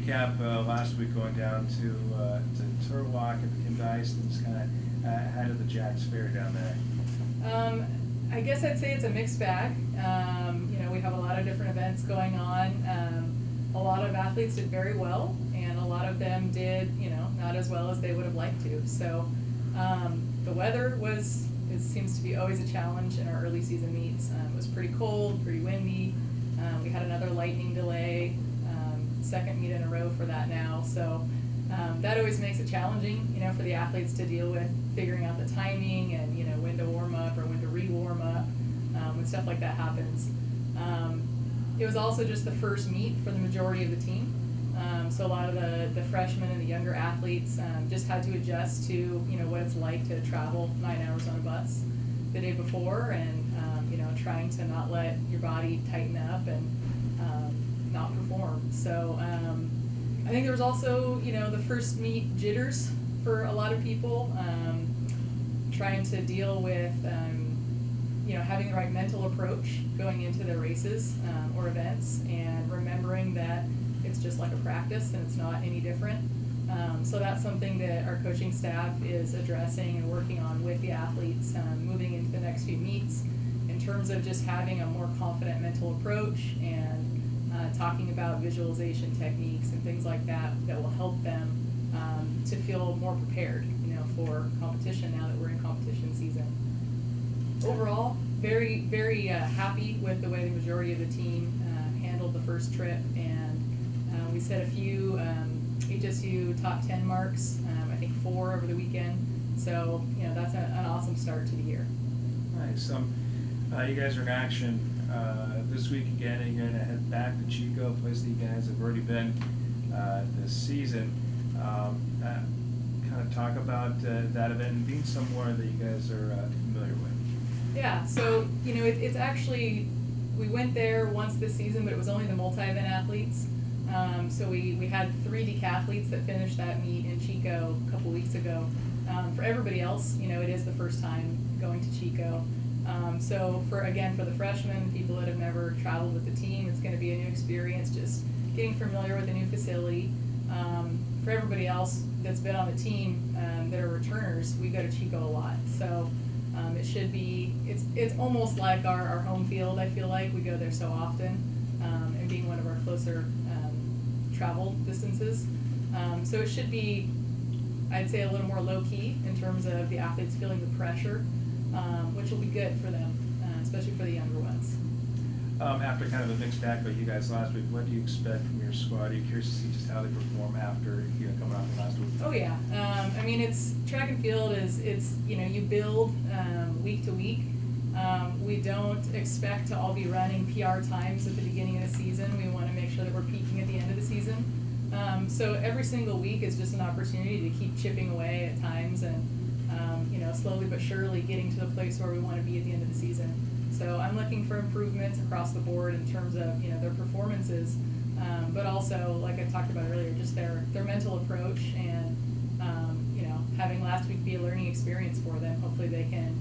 recap last week going down to Turlock at the Kindice and just kind of how did the Jacks fare down there? I guess I'd say it's a mixed bag. We have a lot of different events going on. A lot of athletes did very well, and a lot of them did, not as well as they would have liked to. So the weather seems to be always a challenge in our early season meets. It was pretty cold, pretty windy. We had another lightning delay, second meet in a row for that now. So that always makes it challenging, for the athletes to deal with figuring out the timing and, when to warm up or when to re-warm up when stuff like that happens. It was also just the first meet for the majority of the team. So a lot of the freshmen and the younger athletes just had to adjust to, what it's like to travel 9 hours on a bus the day before and, trying to not let your body tighten up and not perform. So I think there was also, the first meet jitters for a lot of people, trying to deal with, having the right mental approach going into the races or events and remembering that it's just like a practice and it's not any different. So that's something that our coaching staff is addressing and working on with the athletes moving into the next few meets in terms of just having a more confident mental approach and talking about visualization techniques and things like that that will help them to feel more prepared, for competition now that we're in competition season. Overall, very, very happy with the way the majority of the team handled the first trip, and we set a few HSU top 10 marks, I think 4 over the weekend, so that's an awesome start to the year. Nice. You guys are in action this week again, and you're going to head back to Chico, a place that you guys have already been this season. Kind of talk about that event and being somewhere that you guys are familiar with. Yeah, so it's actually, we went there once this season, but it was only the multi-event athletes. So we had 3 decathletes that finished that meet in Chico a couple weeks ago. For everybody else, it is the first time going to Chico. So for the freshmen, people that have never traveled with the team, it's going to be a new experience, just getting familiar with a new facility. For everybody else that's been on the team that are returners, we go to Chico a lot. So it should be, it's almost like our home field, I feel like. We go there so often, and being one of our closer travel distances. So it should be, I'd say, a little more low-key in terms of the athletes feeling the pressure, which will be good for them, especially for the younger ones. After kind of a mixed bag by you guys last week, what do you expect from your squad? Are you curious to see just how they perform after coming off the last week? Oh yeah, it's track and field is you build week to week. We don't expect to all be running PR times at the beginning of the season. We want to make sure that we're peaking at the end of the season. So every single week is just an opportunity to keep chipping away at times and slowly but surely getting to the place where we want to be at the end of the season. So I'm looking for improvements across the board in terms of their performances, but also, like I talked about earlier, just their mental approach and having last week be a learning experience for them. Hopefully they can,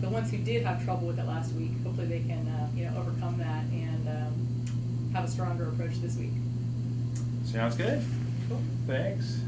the ones who did have trouble with it last week, hopefully they can overcome that and have a stronger approach this week. Sounds good. Cool. Thanks.